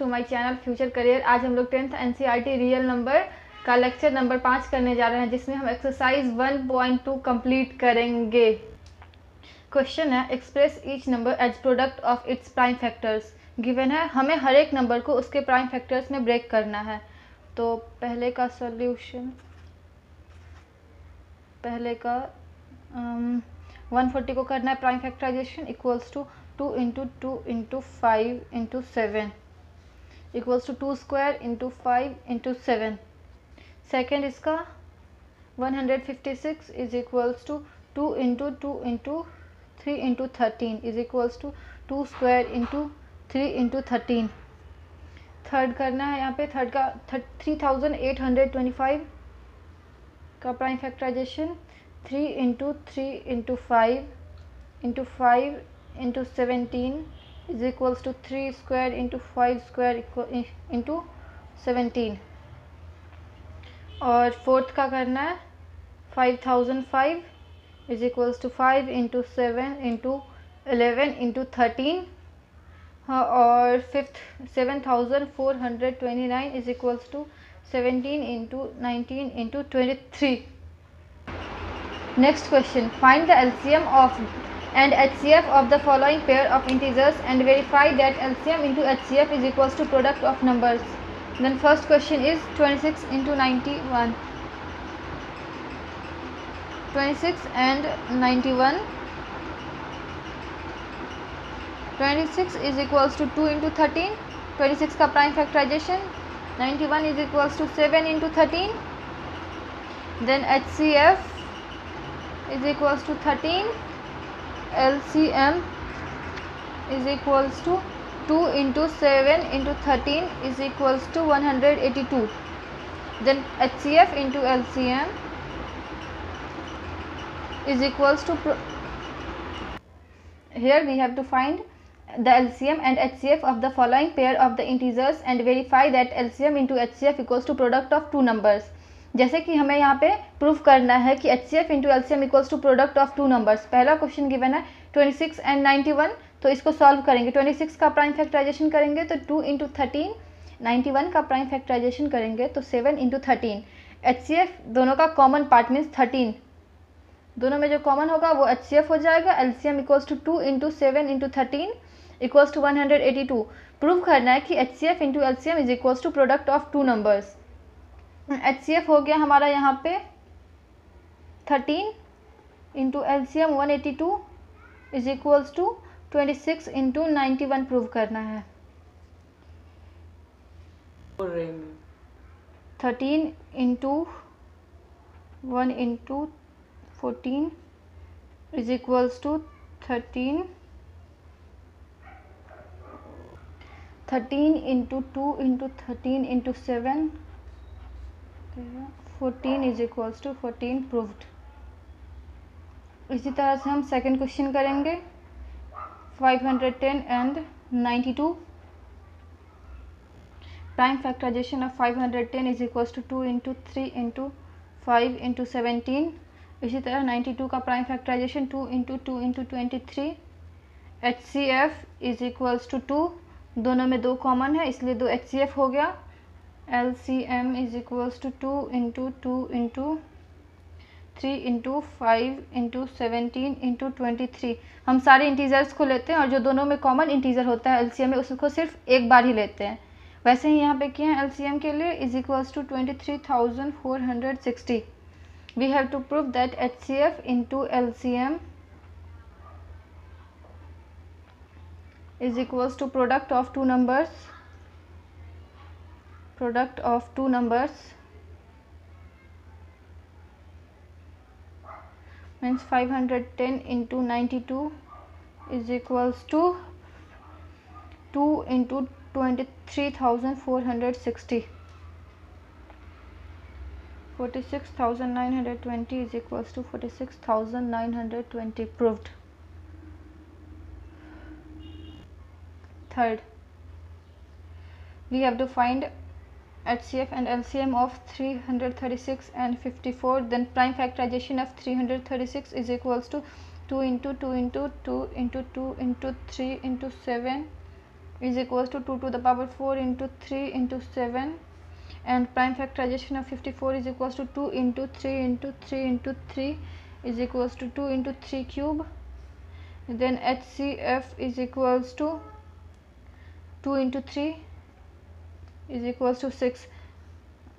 My channel future career. आज हम लोग 10th एनसीईआरटी रियल नंबर का लेक्चर नंबर 5 करने जा रहे हैं, जिसमें हम एक्सरसाइज 1.2 कंप्लीट करेंगे। क्वेश्चन है express each number as product of its prime factors. Given है, हमें हर एक नंबर को उसके प्राइम फैक्टर्स में ब्रेक करना है। तो पहले का 140 को करना है prime factorization equals to 2 into 2 into 5 into 7 equals to 2 square into 5 into 7। Second इसका 156 is equals to 2 into 2 into 3 into 13 is equals to 2 square into 3 into 13। Third करना है, यहाँ पे थर्ड का 3825 का prime factorization 3 into 3 into 5 into 5 into 17 is equals to 3 square into 5 square into 17। और fourth का करना है 5005 is equals to 5 into 7 into 11 into 13। और fifth 7429 is equals to 17 into 19 into 23। Next question, find the LCM of and HCF of the following pair of integers and verify that LCM into HCF is equals to product of numbers. Then first question is 26 into 91. 26 and 91. 26 is equals to 2 into 13. 26 का prime factorization. 91 is equals to 7 into 13. Then HCF is equals to 13. LCM is equals to 2 into 7 into 13 is equals to 182. Then HCF into LCM is equals to here we have to find the LCM and HCF of the following pair of the integers and verify that LCM into HCF equals to product of two numbers. जैसे कि हमें यहाँ पे proof करना है कि HCF into LCM equals to product of two numbers. पहला question given है 26 एंड 91, तो इसको सॉल्व करेंगे। 26 का प्राइम फैक्टराइजेशन करेंगे तो 2 इंटू 13, 91 का प्राइम फैक्टराइजेशन करेंगे तो 7 इंटू 13। HCF दोनों का कॉमन पार्ट मीन्स 13, दोनों में जो कॉमन होगा वो HCF हो जाएगा। LCM equals to 2 into 7 into 13 equals to 182। Prove करना है कि HCF into LCM is equals to product of two numbers. HCF हो गया हमारा यहाँ पे 13 into LCM 182 is equals to 26 into 91 prove करना है। 13 into 1 into 14 is equals to 13 into 2 into 13 into 7 14 is equals to 14 proved. इसी तरह से हम सेकंड क्वेश्चन करेंगे 510 and 92। Prime factorization of 510 is equals to 2 into 3 into 5 into 17। इसी तरह 92 का prime factorization 2 into 2 into 23। HCF is equals to 2, दोनों में 2 कॉमन है इसलिए 2 HCF हो गया। LCM is equals to 2 into 2 into 3 into 5 into 17 into 23। हम सारे इंटीजर्स को लेते हैं और जो दोनों में कॉमन इंटीजर होता है LCM में उसको सिर्फ एक बार ही लेते हैं। वैसे ही यहाँ पे किए हैं LCM के लिए is equals to 23,460। We have to prove that HCF into LCM is equals to product of two numbers. Product of two numbers means 510 into 92 is equals to 2 into 23,460. 46,920 is equals to 46,920 proved. Third, we have to find HCF and LCM of 336 and 54. Then prime factorization of 336 is equals to 2 into 2 into 2 into 2 into 3 into 7 is equals to 2 to the power 4 into 3 into 7, and prime factorization of 54 is equals to 2 into 3 into 3 into 3 is equals to 2 into 3 cube. Then HCF is equals to 2 into 3 is equals to 6,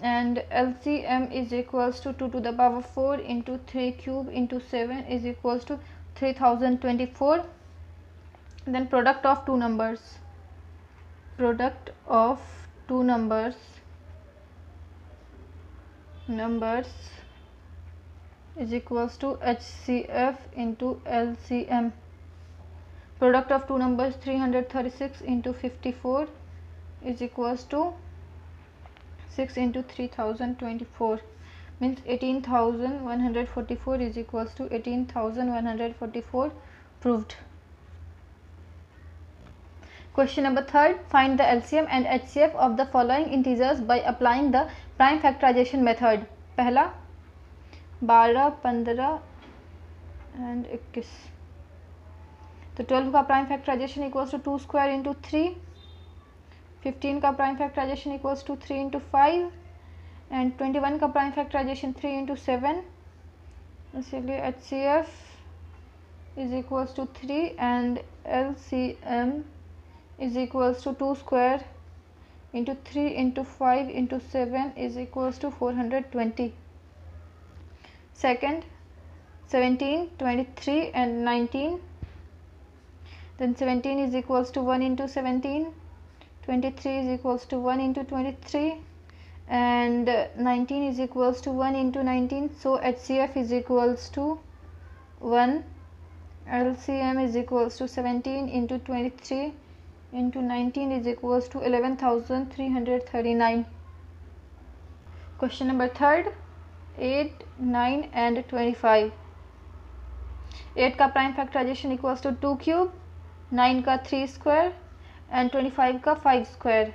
and LCM is equals to 2 to the power 4 into 3 cube into 7 is equals to 3024. Then product of two numbers is equals to HCF into LCM. Product of two numbers 336 into 54 is equals to 6 into 3024, means 18,144 is equals to 18,144. Proved. Question number 3, find the LCM and HCF of the following integers by applying the prime factorization method. पहला 12, 15 and 21. तो 12 का prime factorization equals to 2 square into 3, 15 का prime factorization equals to 3 into 5 and 21 का prime factorization 3 into 7. इसीलिए HCF is equals to 3 and LCM is equals to 2 square into 3 into 5 into 7 is equals to 420. Second, 17, 23 and 19. Then 17 is equals to 1 into 17, 23 is equals to 1 into 23 and 19 is equals to 1 into 19. So HCF is equals to 1, LCM is equals to 17 into 23 into 19 is equals to 11,339. Question number 3, 8, 9 and 25. 8 का prime factorization equals to 2 cube, 9 का 3 square and 25 का 5 square.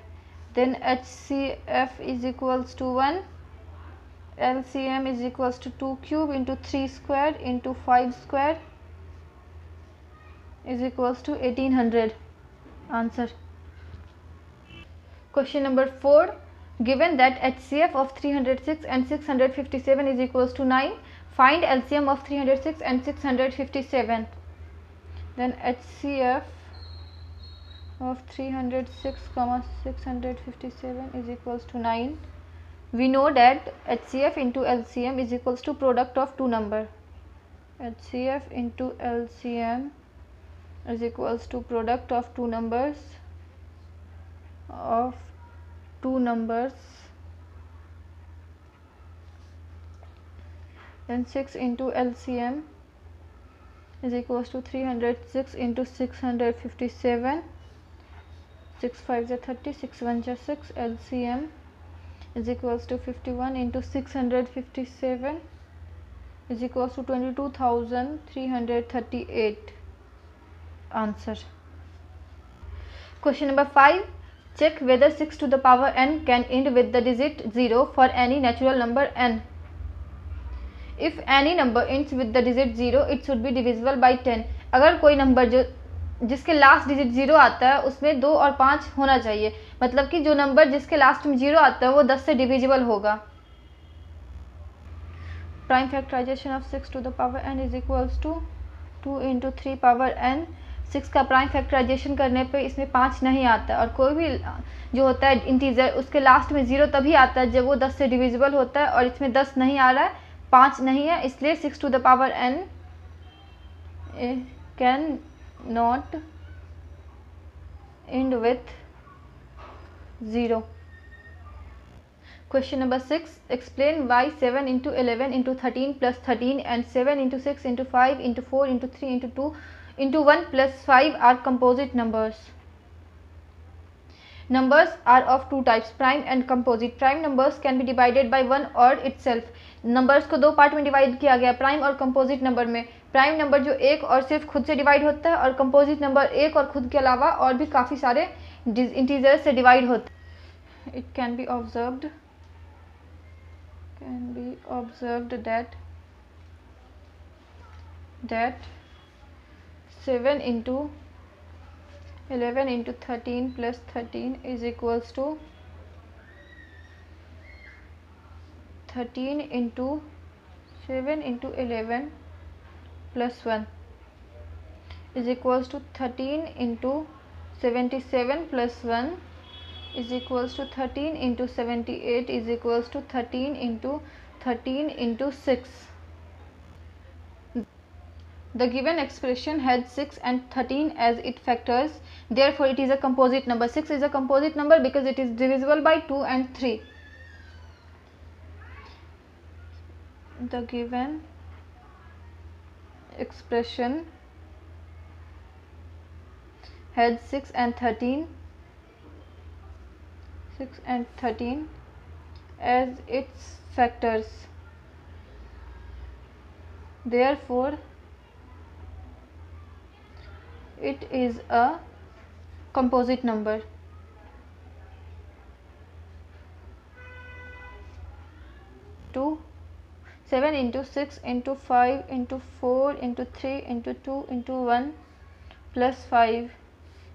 Then HCF is equals to 1, LCM is equals to 2 cube into 3 square into 5 square is equals to 1800. Answer. Question number 4, given that HCF of 306 and 657 is equals to 9, find LCM of 306 and 657. Then HCF of 306 comma 657 is equals to 9. We know that HCF into LCM is equals to product of two number. HCF into LCM is equals to product of two numbers then 6 into LCM is equals to 306 into 657, 6 5 is 30, 6 1 is 6. LCM is equals to 51 into 657 is equals to 22,338. Answer. Question number 5, check whether 6 to the power n can end with the digit 0 for any natural number n. If any number ends with the digit 0, it should be divisible by 10. अगर कोई number जो जिसके last digit 0 आता है उसमें 2 और 5 होना चाहिए, मतलब कि जो नंबर जिसके लास्ट में 0 आता है वो 10 से डिविजिबल होगा. Prime factorization of 6 to the power n is equals to 2 into 3 power n. 6 का प्राइम फैक्टराइजेशन करने पे इसमें 5 नहीं आता, और कोई भी जो होता है इंटीजर उसके लास्ट में 0 तभी आता है जब वो 10 से डिविजिबल होता है, और इसमें 10 नहीं आ रहा है, 5 नहीं है, इसलिए 6 to the power n can not end with 0. Question number 6, explain why 7 into 11 into 13 plus 13 and 7 into 6 into 5 into 4 into 3 into 2 into 1 plus 5 are composite numbers. Numbers are of two types, prime and composite. Prime numbers can be divided by one or itself. Numbers को दो part में divide किया गया, prime और composite number में. Prime number जो एक और सिर्फ खुद से डिवाइड होता है, और कंपोजिट नंबर एक और खुद के अलावा और भी काफ़ी सारे इंटीजर से डिवाइड होते हैं. It can be observed that 7 into 11 into 13 plus 13 is equals to 13 into 7 into 11 plus 1 is equals to 13 into 77 plus 1 is equals to 13 into 78 is equals to 13 into 13 into 6. The given expression has 6 and 13 as its factors, therefore it is a composite number. 6 is a composite number because it is divisible by 2 and 3. The given expression has 6 and 13 as its factors, therefore it is a composite number. Two 7 into 6 into 5 into 4 into 3 into 2 into 1 plus 5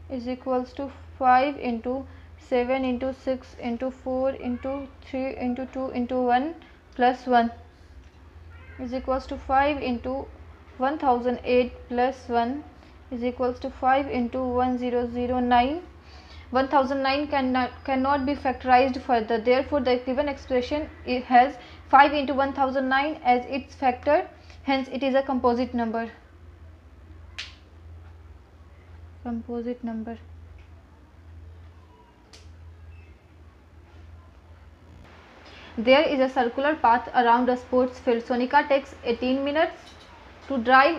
is equals to 5 into 7 into 6 into 4 into 3 into 2 into 1 plus 1 is equals to 5 into 1008 plus 1 is equals to 5 into 1009. 1009 cannot be factorized further, therefore the given expression has 5 into 1009 as its factor, hence it is a composite number. Composite number. There is a circular path around a sports field. Sonika takes 18 minutes to drive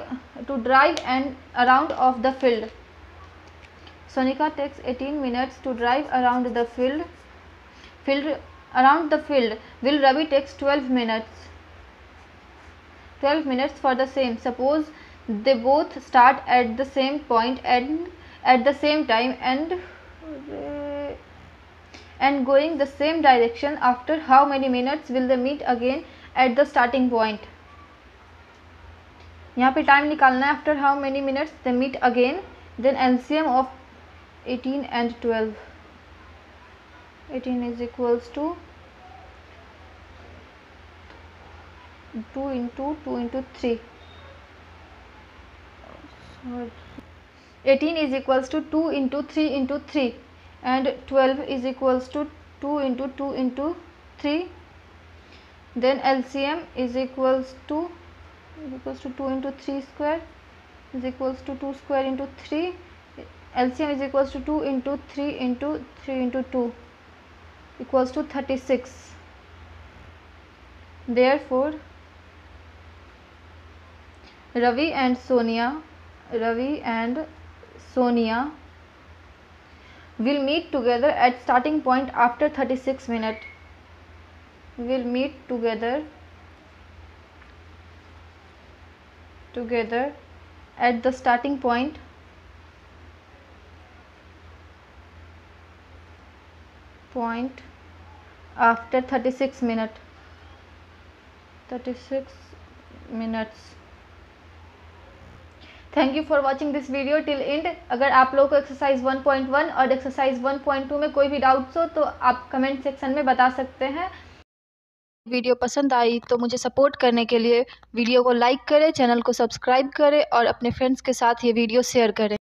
and around of the field. Sonika takes 18 minutes to drive around the field. Around the field. Will Ravi takes 12 minutes. 12 minutes for the same. Suppose they both start at the same point and at the same time and going the same direction. After how many minutes will they meet again at the starting point? यहाँ पे time निकालना है. After how many minutes they meet again. Then LCM of 18 and 12. 18 is equals to 2 into 2 into 3. 18 is equals to 2 into 3 into 3 and 12 is equals to 2 into 2 into 3. Then LCM is equals to 2 into 3 square is equals to 2 square into 3. LCM is equals to 2 into 3 into 3 into 2 equals to 36. Therefore Ravi and Sonia will meet together at starting point after 36 minutes. Will meet together at the starting point after 36 minutes. Thank you for watching this video till and. अगर आप लोगों को exercise 1.1 और exercise 1.2 में कोई भी doubts हो तो आप कमेंट सेक्शन में बता सकते हैं. वीडियो पसंद आई तो मुझे सपोर्ट करने के लिए वीडियो को लाइक करें, चैनल को सब्सक्राइब करें और अपने फ्रेंड्स के साथ ये वीडियो शेयर करें.